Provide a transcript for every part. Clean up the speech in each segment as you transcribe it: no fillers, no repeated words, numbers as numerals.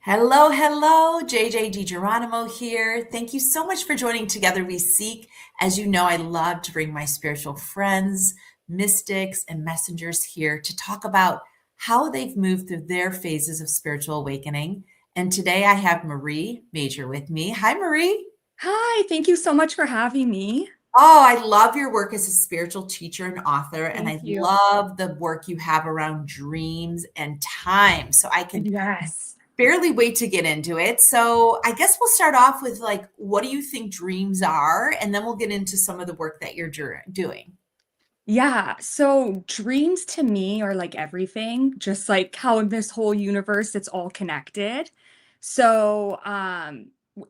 Hello, hello, JJ DiGeronimo here. Thank you so much for joining Together We Seek. As you know, I love to bring my spiritual friends, mystics, and messengers here to talk about how they've moved through their phases of spiritual awakening. And today I have Marie Major with me. Hi, Marie. Hi, thank you so much for having me. Oh, I love your work as a spiritual teacher and author, and Thank I you. love the work you have around dreams and time. So I can Yes. barely wait to get into it. So I guess we'll start off with like, what do you think dreams are? And then we'll get into some of the work that you're doing. Yeah, so dreams to me are like everything, just like how in this whole universe it's all connected. So,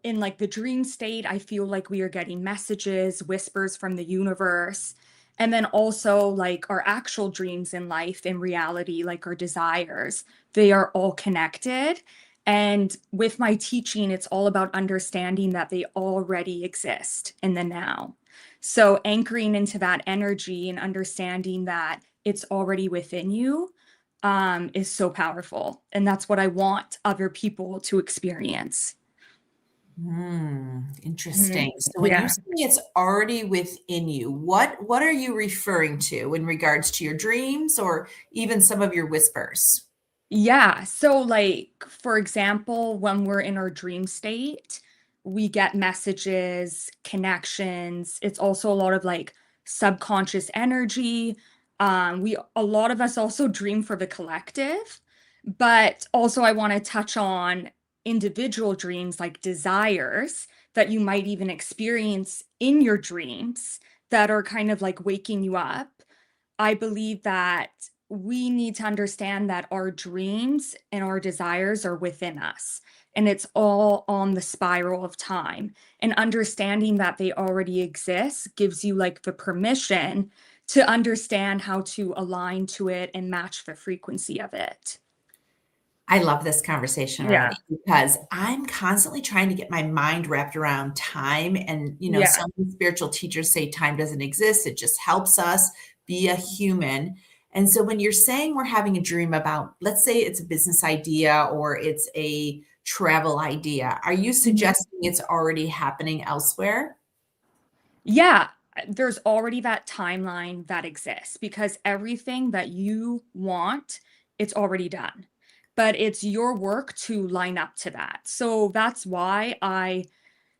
in like the dream state, I feel like we are getting messages, whispers from the universe, and then also like our actual dreams in life, in reality, like our desires, they are all connected. And with my teaching, it's all about understanding that they already exist in the now. So anchoring into that energy and understanding that it's already within you is so powerful. And that's what I want other people to experience. Interesting. So when you Yeah. say it's already within you, what are you referring to in regards to your dreams or even some of your whispers? Yeah. So, like, for example, when we're in our dream state, we get messages, connections. It's also a lot of like subconscious energy. A lot of us also dream for the collective, but also I want to touch on individual dreams, like desires that you might even experience in your dreams that are kind of like waking you up. I believe that we need to understand that our dreams and our desires are within us, and it's all on the spiral of time. And understanding that they already exist gives you like the permission to understand how to align to it and match the frequency of it. I love this conversation already Yeah. because I'm constantly trying to get my mind wrapped around time. And, Yeah. some spiritual teachers say time doesn't exist, it just helps us be a human. And so when you're saying we're having a dream about, let's say it's a business idea or it's a travel idea, are you Mhm. suggesting it's already happening elsewhere? Yeah, there's already that timeline that exists because everything that you want, it's already done. But it's your work to line up to that. So that's why I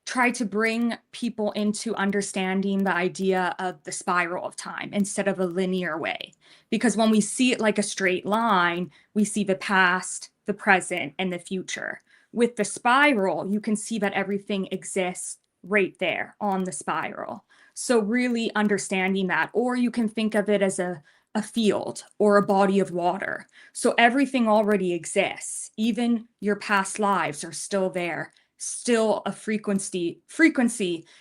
try to bring people into understanding the idea of the spiral of time instead of a linear way. Because when we see it like a straight line, we see the past, the present, and the future. With the spiral, you can see that everything exists right there on the spiral. So, really understanding that, or you can think of it as a field or a body of water. So, everything already exists. Even your past lives are still there, still a frequency,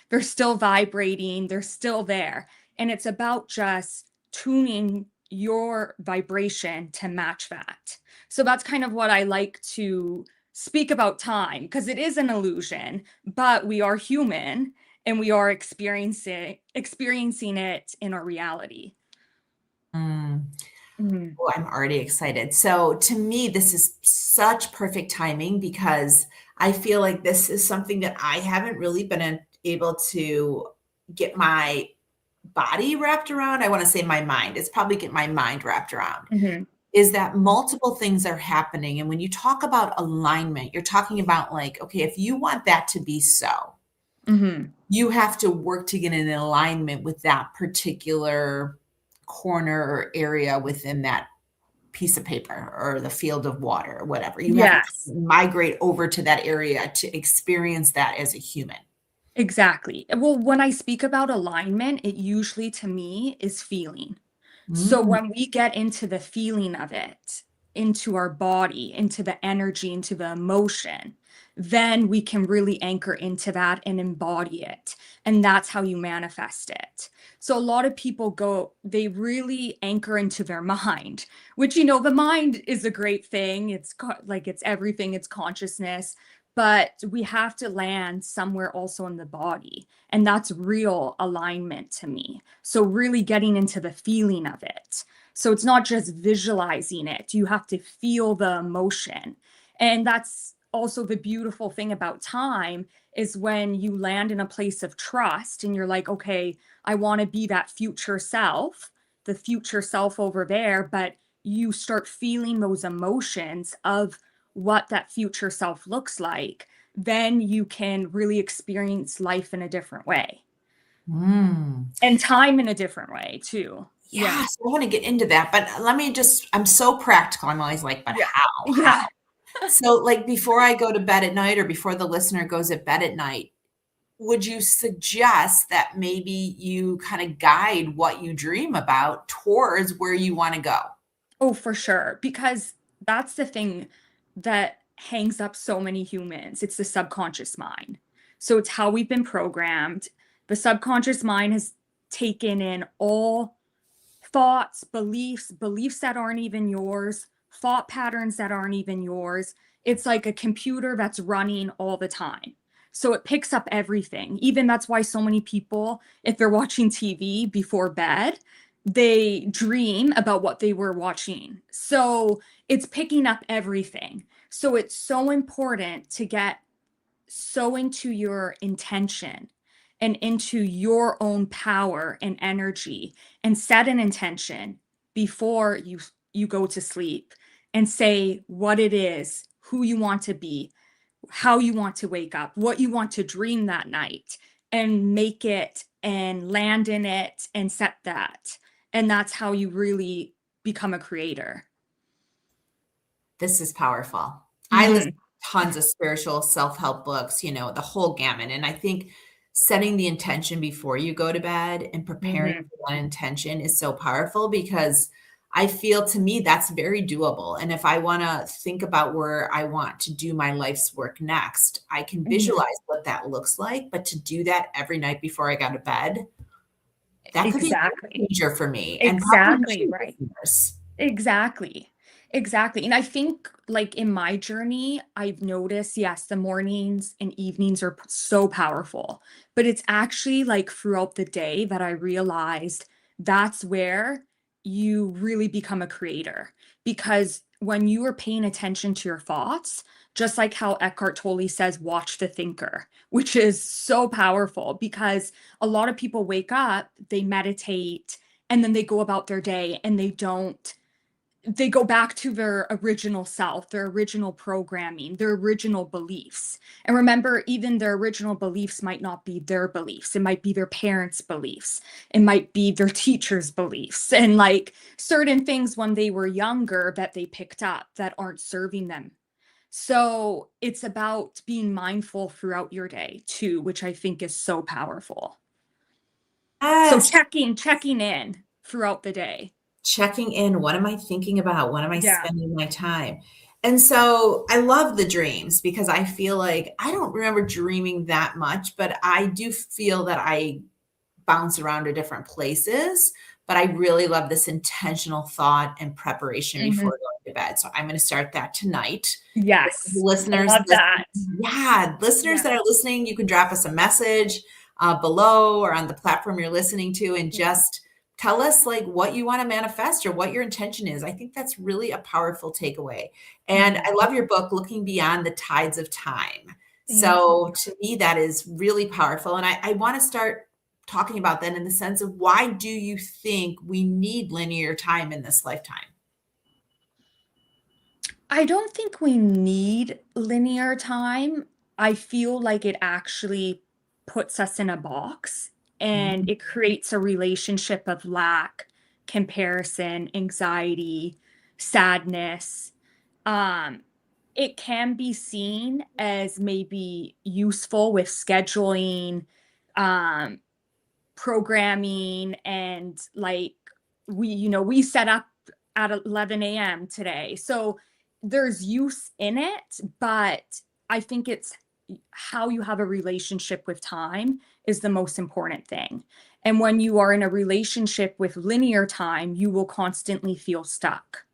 they're still vibrating, they're still there, and it's about just tuning your vibration to match that. So that's kind of what I like to speak about time, because it is an illusion, but we are human and we are experiencing it in our reality. Mm. Mhm. Oh, I'm already excited. So to me, this is such perfect timing because I feel like this is something that I haven't really been able to get my body wrapped around. I want to say my mind. It's probably get my mind wrapped around. Mhm. Is that multiple things are happening. And when you talk about alignment, you're talking about like, okay, if you want that to be so, Mhm. you have to work to get in alignment with that particular corner or area within that piece of paper or the field of water or whatever. You have to Yes. migrate over to that area to experience that as a human. Exactly. Well, when I speak about alignment, it usually to me is feeling. So Mm, when we get into the feeling of it, into our body, into the energy, into the emotion, then we can really anchor into that and embody it. And that's how you manifest it. So a lot of people they really anchor into their mind, which, the mind is a great thing. Like it's everything, it's consciousness, but we have to land somewhere also in the body. And that's real alignment to me. So, really getting into the feeling of it. So, it's not just visualizing it, you have to feel the emotion. And that's also the beautiful thing about time is when you land in a place of trust and you're like, okay, I want to be that future self, the future self over there, but you start feeling those emotions of what that future self looks like, then you can really experience life in a different way Mm. and time in a different way too. Yeah. Yes, I want to get into that, but let me just, I'm so practical. I'm always like, but Yeah. how? How? Yeah. So, like, before I go to bed at night or before the listener goes at bed at night, would you suggest that maybe you kind of guide what you dream about towards where you want to go? Oh, for sure. Because that's the thing that hangs up so many humans. It's the subconscious mind. So it's how we've been programmed. The subconscious mind has taken in all thoughts, beliefs that aren't even yours, thought patterns that aren't even yours. It's like a computer that's running all the time. So it picks up everything. Even that's why so many people, if they're watching TV before bed, they dream about what they were watching. So it's picking up everything. So it's so important to get so into your intention and into your own power and energy and set an intention before you go to sleep and say what it is, who you want to be, how you want to wake up, what you want to dream that night, and make it and land in it and set that. And that's how you really become a creator. This is powerful. I listen Mhm. to tons of spiritual self-help books, the whole gamut. And I think setting the intention before you go to bed and preparing Mhm. for that intention is so powerful because I feel to me that's very doable. And if I want to think about where I want to do my life's work next, I can Mhm. visualize what that looks like. But to do that every night before I go to bed, that could be a Exactly. game changer for me and probably Exactly, many right. listeners. Exactly. Exactly. And I think like in my journey, I've noticed, yes, the mornings and evenings are so powerful, but it's actually like throughout the day that I realized that's where you really become a creator. Because when you are paying attention to your thoughts, just like how Eckhart Tolle says, watch the thinker, which is so powerful because a lot of people wake up, they meditate, and then they go about their day and they go back to their original self, their original programming, their original beliefs. And remember, even their original beliefs might not be their beliefs. It might be their parents' beliefs. It might be their teachers' beliefs. And like certain things when they were younger that they picked up that aren't serving them. So it's about being mindful throughout your day too, which I think is so powerful. So Yes. checking in throughout the day. Checking in, what am I thinking about? What am I Yeah. spending my time? And so I love the dreams because I feel like I don't remember dreaming that much, but I do feel that I bounce around to different places. But I really love this intentional thought and preparation Mhm. before going to bed. So I'm going to start that tonight. Yes. I Listeners, love that. yeah, listeners Yeah. that are listening, you can drop us a message below or on the platform you're listening to, and Yeah. just tell us like what you want to manifest or what your intention is. I think that's really a powerful takeaway. And Mhm. I love your book, Looking Beyond the Tides of Time. Thank So you. to me, that is really powerful. And I want to start talking about that in the sense of why do you think we need linear time in this lifetime? I don't think we need linear time. I feel like it actually puts us in a box and Mhm. it creates a relationship of lack, comparison, anxiety, sadness. Um, it can be seen as maybe useful with scheduling, um, programming, and like we set up at 11 a.m. today. So there's use in it, but I think it's how you have a relationship with time is the most important thing. And when you are in a relationship with linear time, you will constantly feel stuck.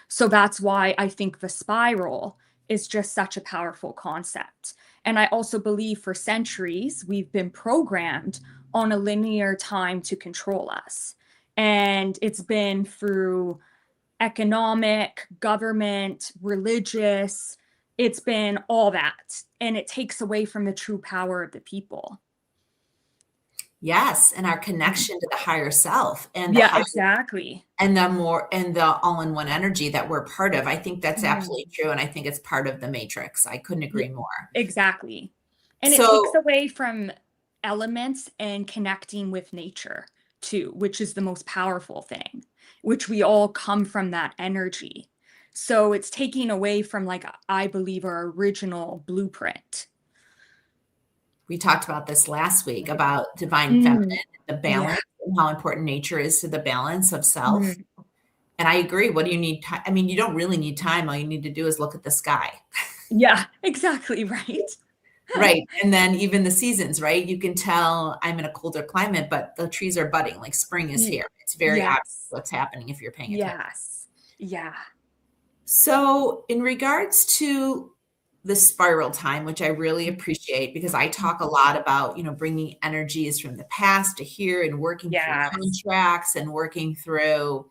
So that's why I think the spiral is just such a powerful concept. And I also believe for centuries, we've been programmed on a linear time to control us. And it's been through economic, government, religious, it's been all that, and it takes away from the true power of the people. Yes, and our connection to the higher self and the Yeah, high exactly. and the more and the all-in-one energy that we're part of. I think that's Mhm. absolutely true, and I think it's part of the matrix. I couldn't Yeah, agree more. exactly. And it takes So away from elements and connecting with nature too, which is the most powerful thing, which we all come from that energy. So it's taking away from, like, I believe, our original blueprint. we talked about this last week about divine feminine, Mm, the yeah. balance, and how important nature is to the balance of self. Mm, And I agree. What do you need time? I mean, you don't really need time. All you need to do is look at the sky. yeah, exactly right. Right. And then even the seasons, right? You can tell I'm in a colder climate, but the trees are budding, like spring is Ye here. It's very obvious yes. what's happening if you're paying attention. Yes. Yeah. So, in regards to the spiral time, which I really Mm, appreciate because I mm, talk a lot about, bringing energies from the past to here and working through yes. contracts and working through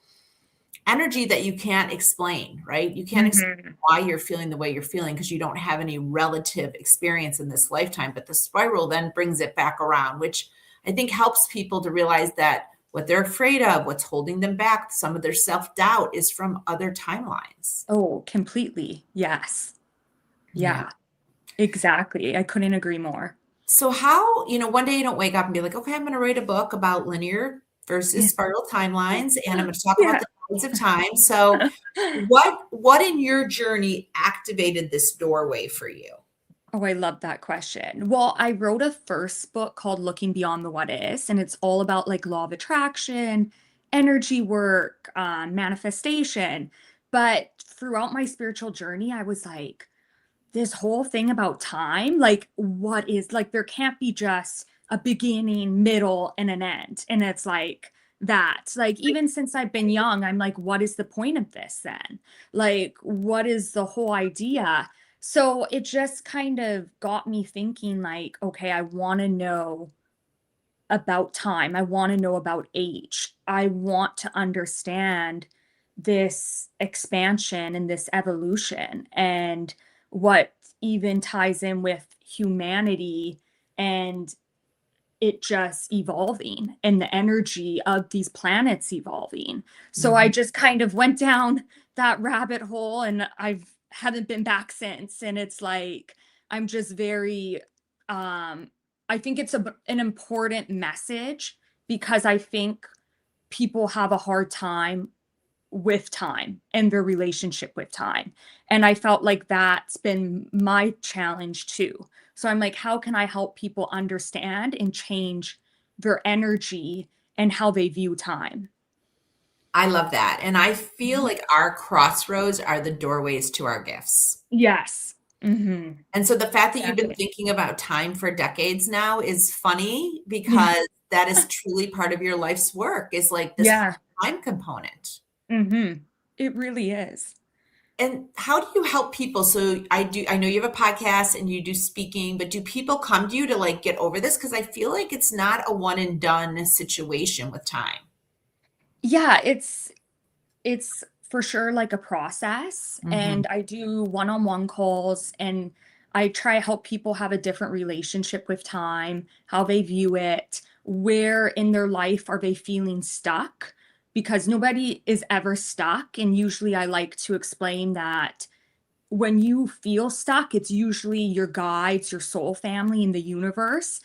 energy that you can't explain, right? You can't explain Mhm. why you're feeling the way you're feeling because you don't have any relative experience in this lifetime. But the spiral then brings it back around, which I think helps people to realize that what they're afraid of, what's holding them back, some of their self doubt is from other timelines. Oh, completely. Yes. Yeah. Yeah, exactly. I couldn't agree more. So, how, one day you don't wake up and be like, okay, I'm going to write a book about linear versus Yeah. spiral timelines, and I'm going to talk about Yeah. the tides of time. So, what in your journey activated this doorway for you? Oh, I love that question. Well, I wrote a first book called Looking Beyond the What Is, and it's all about, like, law of attraction, energy work, manifestation. But throughout my spiritual journey, I was like, this whole thing about time, like, what is, like, there can't be just a beginning, middle, and an end. And it's like that. Like, even since I've been young, I'm like, what is the point of this then? Like, what is the whole idea? So it just kind of got me thinking, like, okay, I want to know about time. I want to know about age. I want to understand this expansion and this evolution, and what even ties in with humanity and it just evolving and the energy of these planets evolving. So I Mhm. just kind of went down that rabbit hole, and I've haven't been back since. And it's like I'm just very I think it's an important message, because I think people have a hard time with time and their relationship with time. And I felt like that's been my challenge too. So I'm like, how can I help people understand and change their energy and how they view time? I love that. And I feel Mhm. like our crossroads are the doorways to our gifts. Yes. Mhm. And so the fact that you've been Exactly. thinking about time for decades now is funny Yeah. because that is truly part of your life's work is like this Yeah. time component. Mhm. It really is. And how do you help people? So I know you have a podcast and you do speaking, but do people come to you to like get over this? Because I feel like it's not a one and done situation with time. Yeah, it's for sure like a process, Hmm. and I do one-on-one calls, and I try to help people have a different relationship with time, how they view it, where in their life are they feeling stuck, because nobody is ever stuck. And usually I like to explain that when you feel stuck, it's usually your guides, your soul family in the universe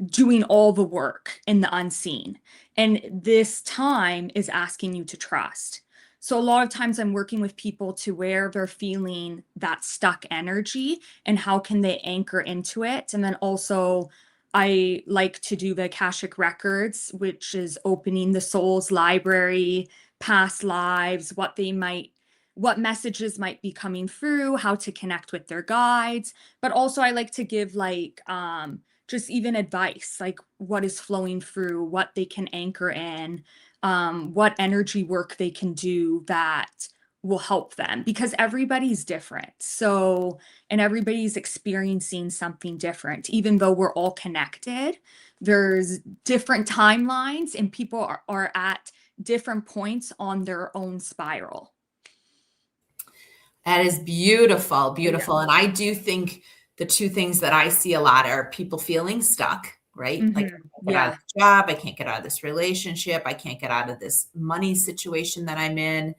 doing all the work in the unseen. And this time is asking you to trust. So a lot of times I'm working with people to where they're feeling that stuck energy and how can they anchor into it. And then also I like to do the Akashic Records, which is opening the soul's library, past lives, what messages might be coming through, how to connect with their guides. But also I like to give, like, just even advice, like what is flowing through, what they can anchor in, what energy work they can do that will help them, because everybody's different. So, and everybody's experiencing something different, even though we're all connected. There's different timelines, and people are at different points on their own spiral. That is beautiful, Yeah. beautiful. And I do think the two things that I see a lot are people feeling stuck, right? Like, I can't get out of Yeah. this job, I can't get out of this relationship, I can't get out of this money situation that I'm in.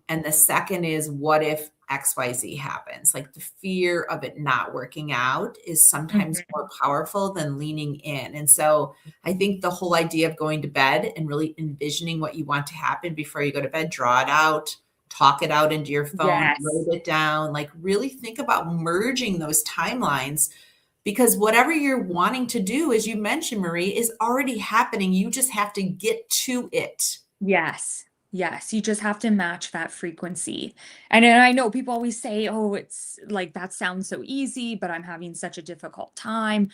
And the second is, what if XYZ happens? Like the fear of it not working out is sometimes Mhm. more powerful than leaning in. And so I think the whole idea of going to bed and really envisioning what you want to happen before you go to bed, draw it out, talk it out into your phone, Yes. write it down, like really think about merging those timelines because whatever you're wanting to do, as you mentioned, Marie, is already happening. You just have to get to it. Yes. Yes, you just have to match that frequency. And then I know people always say, "Oh, it's like that sounds so easy, but I'm having such a difficult time."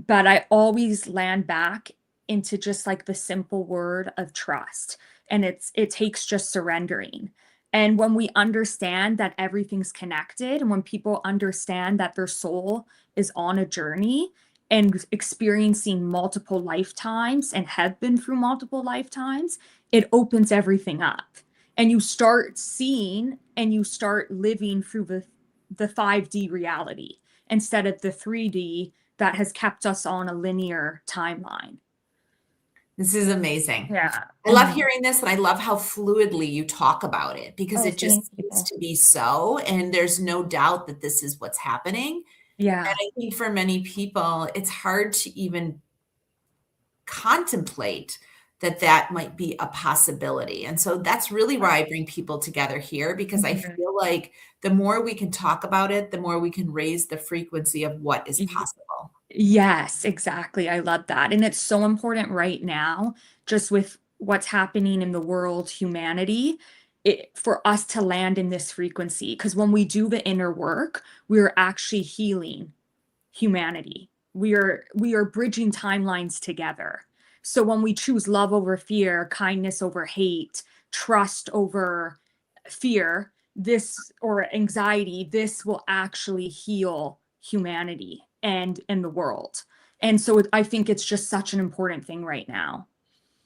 But I always land back into just like the simple word of trust. And it takes just surrendering. And when we understand that everything's connected, and when people understand that their soul is on a journey and experiencing multiple lifetimes and have been through multiple lifetimes, it opens everything up. And you start seeing and you start living through the 5D reality instead of the 3D that has kept us on a linear timeline. This is amazing. Yeah. I love hearing this, and I love how fluidly you talk about it because Oh, it just thank seems you. to be so, and there's no doubt that this is what's happening. And Yeah. I think for many people, it's hard to even contemplate that that might be a possibility. And so that's really why I bring people together here because I Mhm. feel like the more we can talk about it, the more we can raise the frequency of what is Y- possible. Yes, exactly. I love that. And it's so important right now, just with what's happening in the world, humanity, for us to land in this frequency. Because when we do the inner work, we're actually healing humanity. We are bridging timelines together. So when we choose love over fear, kindness over hate, trust over fear, this or anxiety, this will actually heal humanity and the world. And so I think it's just such an important thing right now.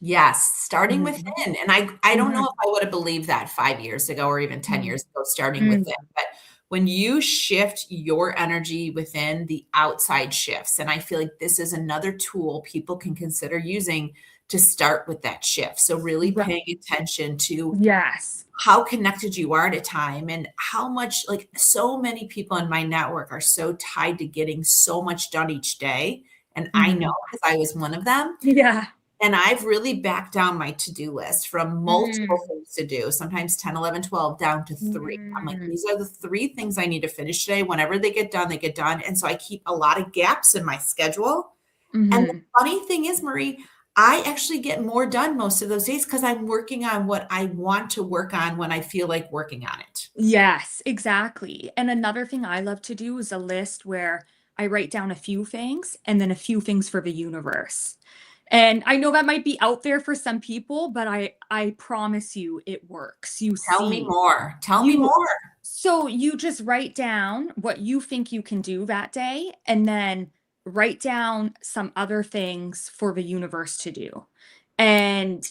Yes, starting Mhm. within, and I don't know Mhm. if I would have believed that 5 years ago or even 10 Mhm. years ago, starting Mhm. within, but when you shift your energy within, the outside shifts, and I feel like this is another tool people can consider using to start with that shift, so really Right. paying attention to Yes. how connected you are at a time and how much like, so many people in my network are so tied to getting so much done each day, and I know Mhm. because I was one of them, Yeah. and I've really backed down my to-do list from multiple Mm. things to do, sometimes 10, 11, 12, down to 3. I'm like, Mm. these are the 3 things I need to finish today. Whenever they get done, they get done. And so I keep a lot of gaps in my schedule. And the Mhm. funny thing is, Marie, I actually get more done most of those days because I'm working on what I want to work on when I feel like working on it. Yes, exactly. And another thing I love to do is a list where I write down a few things and then a few things for the universe. And I know that might be out there for some people, but I promise you it works. You Tell me see, more. Tell me you more. so you just write down what you think you can do that day and then write down some other things for the universe to do. And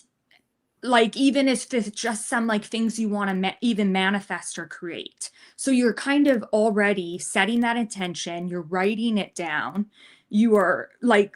like even if it's just some like things you want to even manifest or create, so you're kind of already setting that intention, you're writing it down, you are like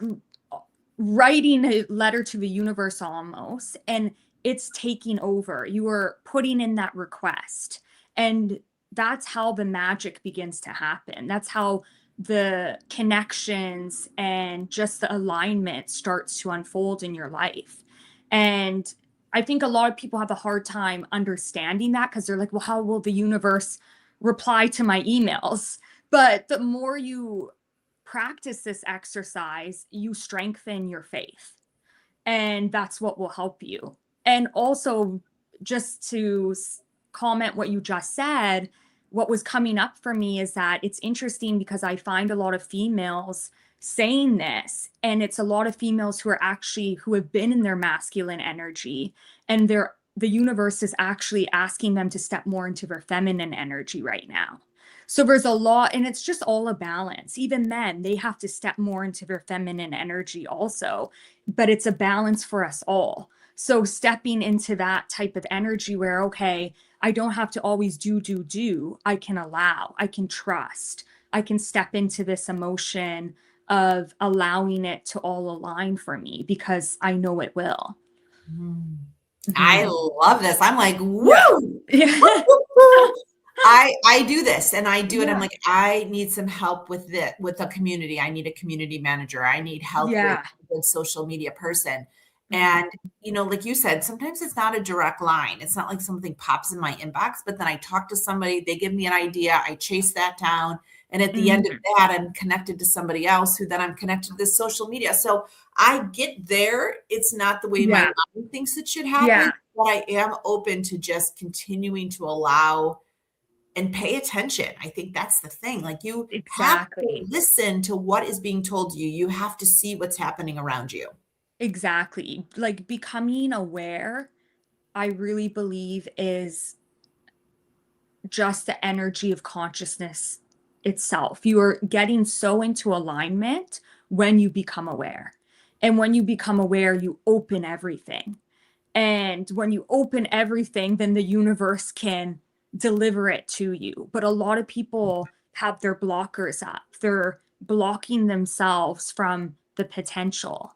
writing a letter to the universe almost, and it's taking over, you are putting in that request, and that's how the magic begins to happen, that's how the connections and just the alignment starts to unfold in your life. And I think a lot of people have a hard time understanding that because they're like, well, how will the universe reply to my emails? But the more you practice this exercise, you strengthen your faith. And that's what will help you. And also, just to comment what you just said, what was coming up for me is that it's interesting because I find a lot of females saying this, and it's a lot of females who are actually who have been in their masculine energy, and the universe is actually asking them to step more into their feminine energy right now. So there's a lot, and it's just all a balance. Even men, they have to step more into their feminine energy also, but it's a balance for us all. So stepping into that type of energy where, okay, I don't have to always do. I can allow, I can trust, I can step into this emotion of allowing it to all align for me because I know it will. Mm. I Mhm. love this. I'm like, woo! Yeah. Woo, Yeah. woo, woo. I do this and I do it. I'm Yeah. like, I need some help with it, with a community. I need a community manager. I need help with Yeah. a good social media person. Mhm. And, like you said, sometimes it's not a direct line. It's not like something pops in my inbox, but then I talk to somebody, they give me an idea, I chase that down. And at the end of Mhm. that, I'm connected to somebody else who then I'm connected to this social media. So I get there. It's not the way my Yeah. mind thinks it should happen, Yeah. but I am open to just continuing to allow and pay attention. I think that's the thing. Like you have to Exactly. listen to what is being told to you. You have to see what's happening around you. Exactly. Like becoming aware, I really believe is just the energy of consciousness itself. You are getting so into alignment when you become aware. And when you become aware, you open everything. And when you open everything, then the universe can deliver it to you. But a lot of people have their blockers up, they're blocking themselves from the potential.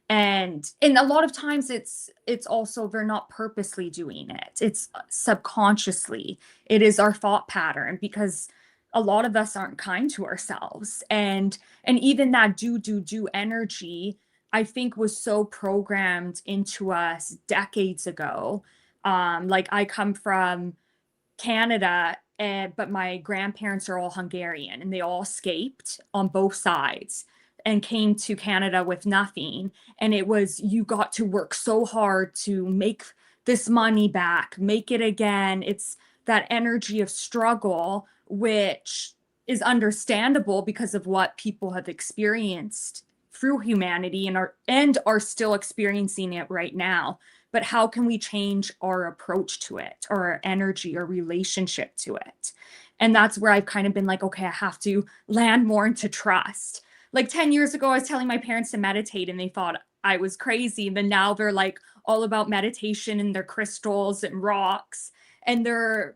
And a lot of times it's also they're not purposely doing it, it's subconsciously. It is our thought pattern because a lot of us aren't kind to ourselves, and even that do energy, I think, was so programmed into us decades ago. Like I come from Canada, but my grandparents are all Hungarian and they all escaped on both sides and came to Canada with nothing. And it was, you got to work so hard to make this money back, make it again. It's that energy of struggle, which is understandable because of what people have experienced through humanity and are still experiencing it right now. But how can we change our approach to it or our energy or relationship to it? And that's where I've kind of been like, okay, I have to land more into trust. Like 10 years ago, I was telling my parents to meditate and they thought I was crazy. And then now they're like all about meditation and their crystals and rocks. And they're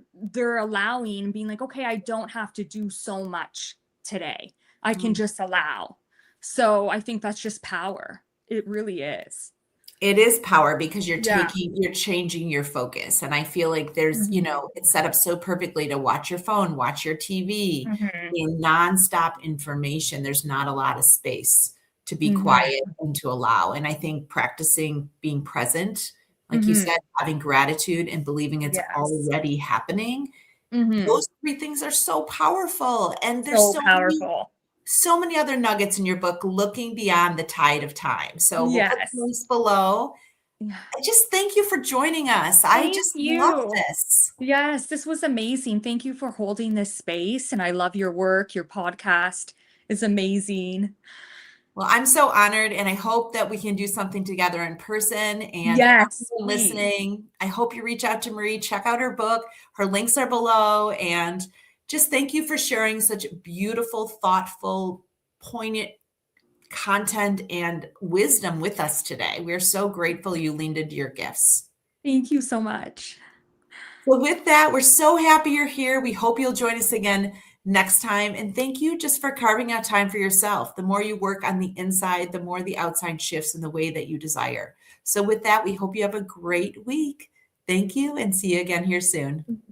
allowing, being like, okay, I don't have to do so much today. I can Mm. just allow. So I think that's just power. It really is. It is power because Yeah. you're changing your focus. And I feel like there's, Mhm. it's set up so perfectly to watch your phone, watch your TV, Mhm. in nonstop information. There's not a lot of space to be quiet Mhm. and to allow. And I think practicing being present, like you Mhm. said, having gratitude and believing it's Yes. already happening, Mhm. those three things are so powerful. And there's So powerful. so many other nuggets in your book, Looking Beyond the Tide of Time. So we'll put the Yes. links below. Yeah. I just thank you for joining us. I Thank just love you. this. Yes, this was amazing. Thank you for holding this space, and I love your work. Your podcast is amazing. Well, I'm so honored, and I hope that we can do something together in person. And for Yes, everyone please. listening, I hope you reach out to Marie, check out her book. Her links are below. And just thank you for sharing such beautiful, thoughtful, poignant content and wisdom with us today. We're so grateful you leaned into your gifts. Thank you so much. So, with that, we're so happy you're here. We hope you'll join us again next time. And thank you just for carving out time for yourself. The more you work on the inside, the more the outside shifts in the way that you desire. So, with that, we hope you have a great week. Thank you and see you again here soon.